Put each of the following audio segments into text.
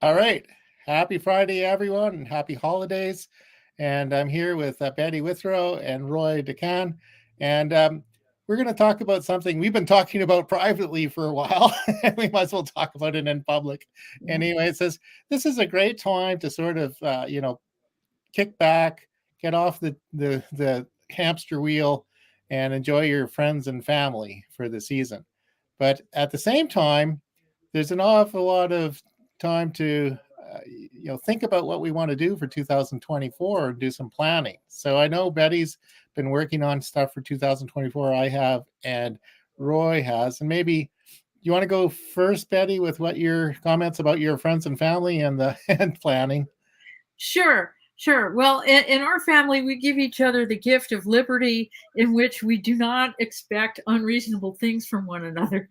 All right. Happy Friday, everyone, and happy holidays. And I'm here with Betty Withrow and Roy Dickan. And we're going to talk about something we've been talking about privately for a while. And we might as well talk about it in public. Anyway, it says this is a great time to sort of, kick back, get off the hamster wheel, and enjoy your friends and family for the season. But at the same time, there's an awful lot of time to think about what we want to do for 2024 and do some planning. So I know Betty's been working on stuff for 2024. I have, and Roy has, and maybe you want to go first, Betty, with what your comments about your friends and family and the and planning. Sure, sure. Well, in our family, we give each other the gift of liberty in which we do not expect unreasonable things from one another.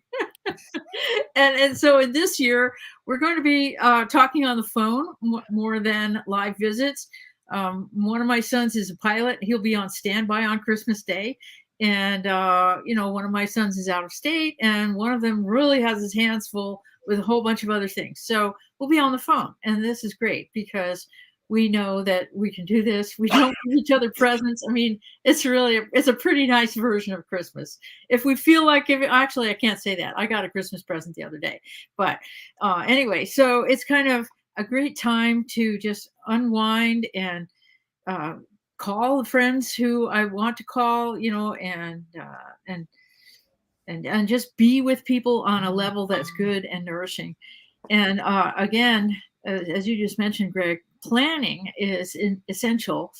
and so in this year, we're going to be talking on the phone more than live visits. One of my sons is a pilot. He'll be on standby on Christmas Day. And, one of my sons is out of state, and one of them really has his hands full with a whole bunch of other things. So we'll be on the phone. And this is great because we know that we can do this. We don't give each other presents. I mean, it's a pretty nice version of Christmas. If we feel like giving, actually, I can't say that. I got a Christmas present the other day. But anyway, so it's kind of a great time to just unwind and call the friends who I want to call, and just be with people on a level that's good and nourishing. And again, as you just mentioned, Greg, planning is essential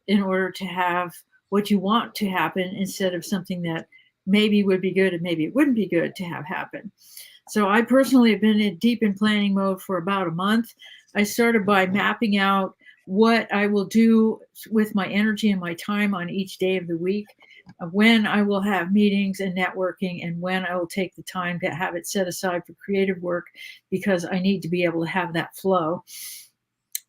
in order to have what you want to happen instead of something that maybe would be good and maybe it wouldn't be good to have happen. So I personally have been deep in planning mode for about a month. I started by mapping out what I will do with my energy and my time on each day of the week, when I will have meetings and networking, and when I will take the time to have it set aside for creative work, because I need to be able to have that flow.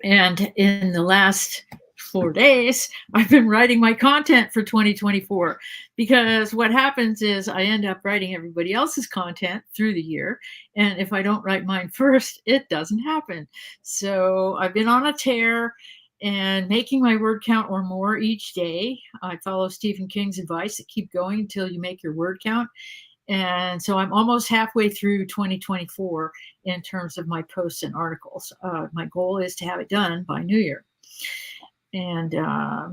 And in the last 4 days, I've been writing my content for 2024, because what happens is I end up writing everybody else's content through the year. And if I don't write mine first, it doesn't happen. So I've been on a tear and making my word count or more each day. I follow Stephen King's advice to keep going until you make your word count. And so I'm almost halfway through 2024 in terms of my posts and articles. My goal is to have it done by New Year. And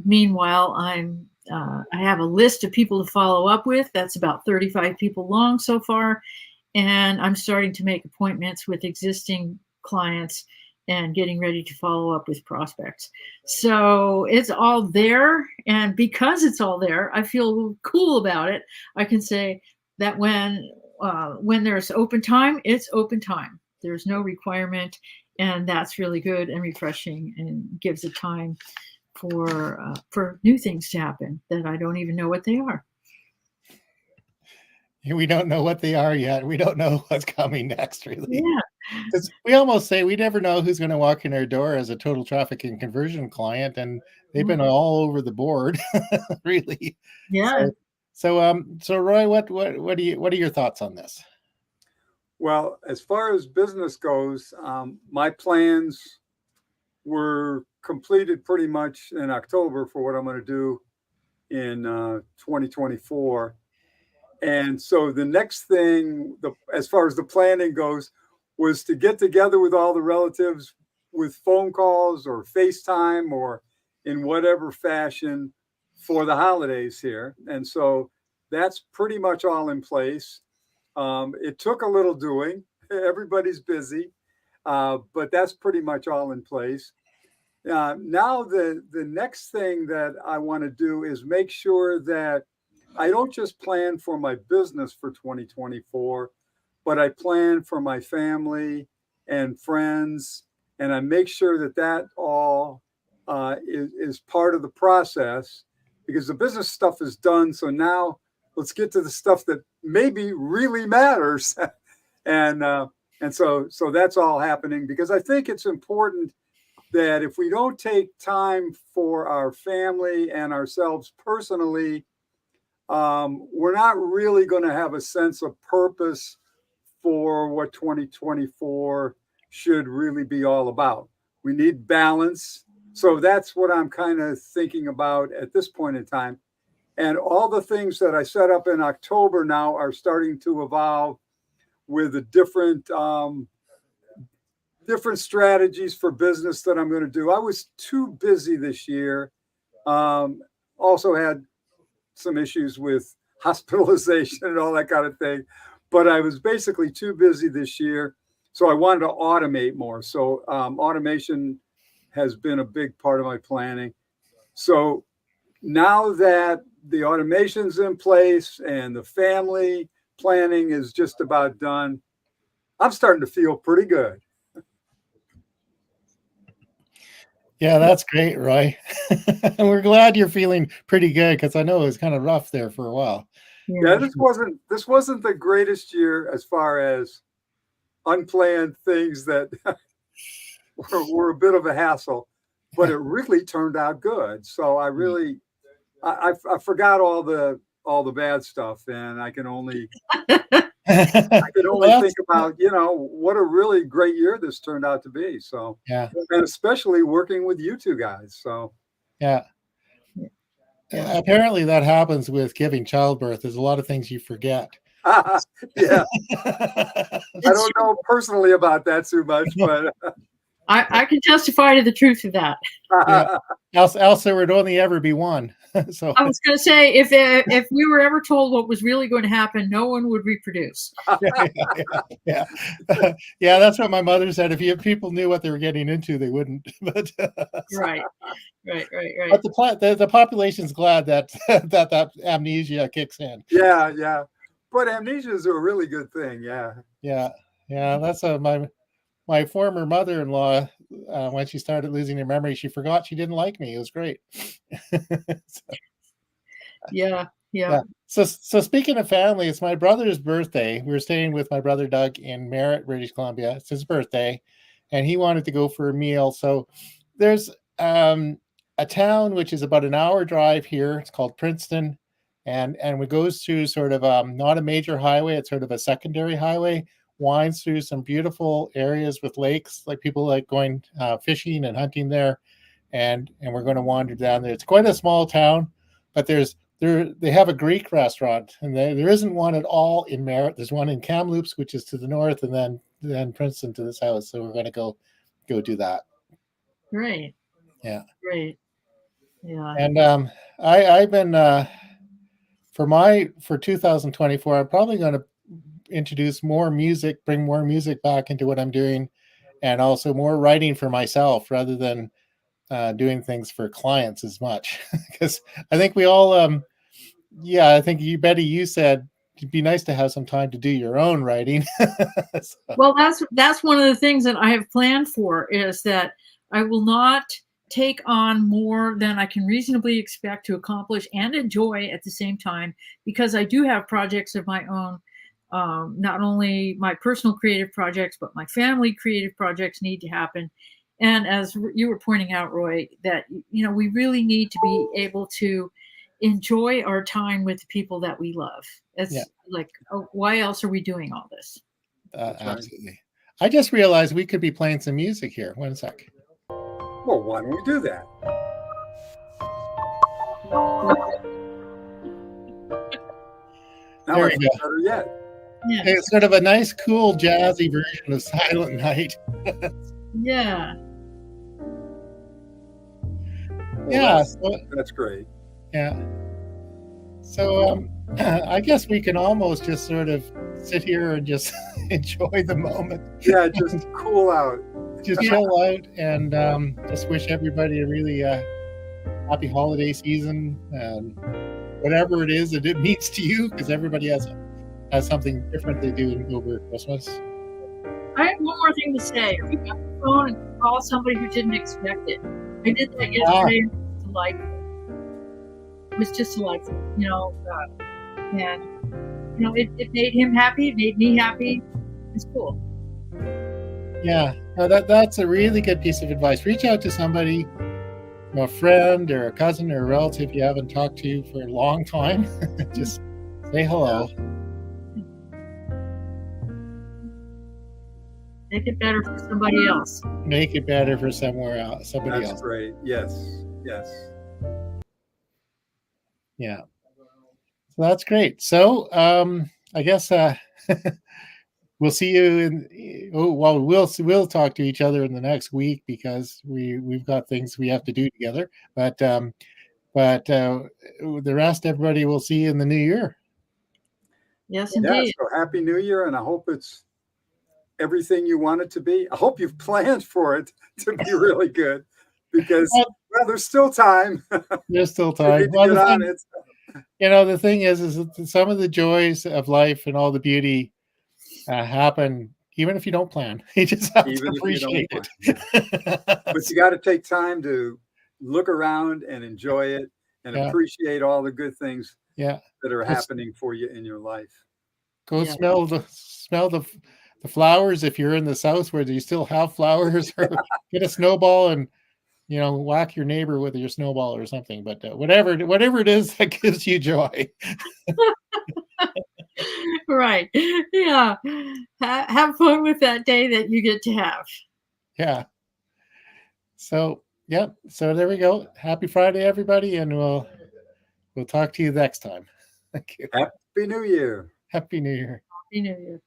meanwhile, I have a list of people to follow up with. That's about 35 people long so far. And I'm starting to make appointments with existing clients and getting ready to follow up with prospects. So it's all there. And because it's all there, I feel cool about it. I can say that when there's open time, it's open time. There's no requirement. And that's really good and refreshing and gives a time for new things to happen that I don't even know what they are. We don't know what they are yet. We don't know what's coming next, really. Yeah. Because we almost say we never know who's going to walk in our door as a total traffic and conversion client, and they've been all over the board, really. Yeah. So Roy, what are your thoughts on this? Well, as far as business goes, my plans were completed pretty much in October for what I'm going to do in 2024. And so the next thing, as far as the planning goes, was to get together with all the relatives with phone calls or FaceTime or in whatever fashion for the holidays here. And so that's pretty much all in place. It took a little doing. Everybody's busy, but that's pretty much all in place. Now the next thing that I want to do is make sure that I don't just plan for my business for 2024, but I plan for my family and friends, and I make sure that all is part of the process, because the business stuff is done. So now let's get to the stuff that maybe really matters, and so that's all happening, because I think it's important that if we don't take time for our family and ourselves personally, we're not really going to have a sense of purpose for what 2024 should really be all about. We need balance. So that's what I'm kind of thinking about at this point in time. And all the things that I set up in October now are starting to evolve with the different strategies for business that I'm going to do. I was too busy this year. Also had some issues with hospitalization and all that kind of thing, but I was basically too busy this year. So I wanted to automate more. So automation has been a big part of my planning. So now that the automation's in place and the family planning is just about done, I'm starting to feel pretty good. Yeah, that's great, Roy. And we're glad you're feeling pretty good, because I know it was kind of rough there for a while. Yeah, this wasn't the greatest year as far as unplanned things that were a bit of a hassle, but it really turned out good. So I really, I forgot all the bad stuff, and I can only think about, what a really great year this turned out to be. So, yeah, and especially working with you two guys. So, yeah. Apparently that happens with giving childbirth. There's a lot of things you forget. Yeah. I don't know personally about that too much, but I can testify to the truth of that. Yeah. Else there would only ever be one. So I was going to say, if we were ever told what was really going to happen, no one would reproduce. Yeah. That's what my mother said. If people knew what they were getting into, they wouldn't. But Right. But the population's glad that that amnesia kicks in. Yeah. But amnesia is a really good thing. Yeah. That's my former mother-in-law. When she started losing her memory, she forgot she didn't like me. It was great. Yeah. So speaking of family, it's my brother's birthday. We were staying with my brother Doug in Merritt, British Columbia. It's his birthday, and he wanted to go for a meal. So there's a town which is about an hour drive here. It's called Princeton, and it goes through sort of not a major highway. It's sort of a secondary highway. Winds through some beautiful areas with lakes, like people like going fishing and hunting there, and we're going to wander down there. It's quite a small town, but they have a Greek restaurant, and there isn't one at all in Merritt. There's one in Kamloops, which is to the north, and then Princeton to the south. So we're going to go do that. Great. Yeah. Great. Yeah. And I've been for 2024. I'm probably going to introduce more music, bring more music back into what I'm doing, and also more writing for myself rather than doing things for clients as much. Because I think we all, I think Betty, you said it'd be nice to have some time to do your own writing. So. Well, that's one of the things that I have planned for, is that I will not take on more than I can reasonably expect to accomplish and enjoy at the same time, because I do have projects of my own. Not only my personal creative projects, but my family creative projects need to happen. And as you were pointing out, Roy, that, we really need to be able to enjoy our time with the people that we love. It's like, why else are we doing all this? Absolutely. I just realized we could be playing some music here. One sec. Well, why don't we do that? Now There I you feel go. better yet. Yeah. It's sort of a nice, cool, jazzy version of Silent Night. Yeah. Well, that's great. Yeah. So I guess we can almost just sort of sit here and just enjoy the moment. Yeah, just cool out. Just chill out, and just wish everybody a really happy holiday season, and whatever it is that it means to you, because everybody has something different they do over Christmas. I have one more thing to say. Pick up the phone and call somebody who didn't expect it. I did that yesterday. It was delightful. It was just delightful, and it made him happy. It made me happy. It's cool. Yeah, that's a really good piece of advice. Reach out to somebody, a friend or a cousin or a relative you haven't talked to for a long time. Just say hello. Make it better for somebody else. Make it better for somewhere else, somebody That's else. great. Yes. Yes. Yeah. So that's great. So I guess we'll see you in. Oh well, we'll talk to each other in the next week because we've got things we have to do together. But the rest, everybody, will see you in the new year. Yes, Yeah. indeed. So happy New Year, and I hope it's everything you want it to be. I hope you've planned for it to be really good, because well, there's still time. There's still You time. need to Well, get on it. the thing is that some of the joys of life and all the beauty happen even if you don't plan. You just have Even to if you don't appreciate plan. it. But you got to take time to look around and enjoy it and Yeah. appreciate all the good things Yeah. that are happening for you in your life. Go Yeah. smell the flowers if you're in the south where you still have flowers, or get a snowball and whack your neighbor with your snowball or something. But whatever it is that gives you joy. Right. Yeah. Have fun with that day that you get to have. Yeah. So yeah. So there we go. Happy Friday, everybody, and we'll talk to you next time. Thank you. Happy New Year. Happy New Year. Happy New Year.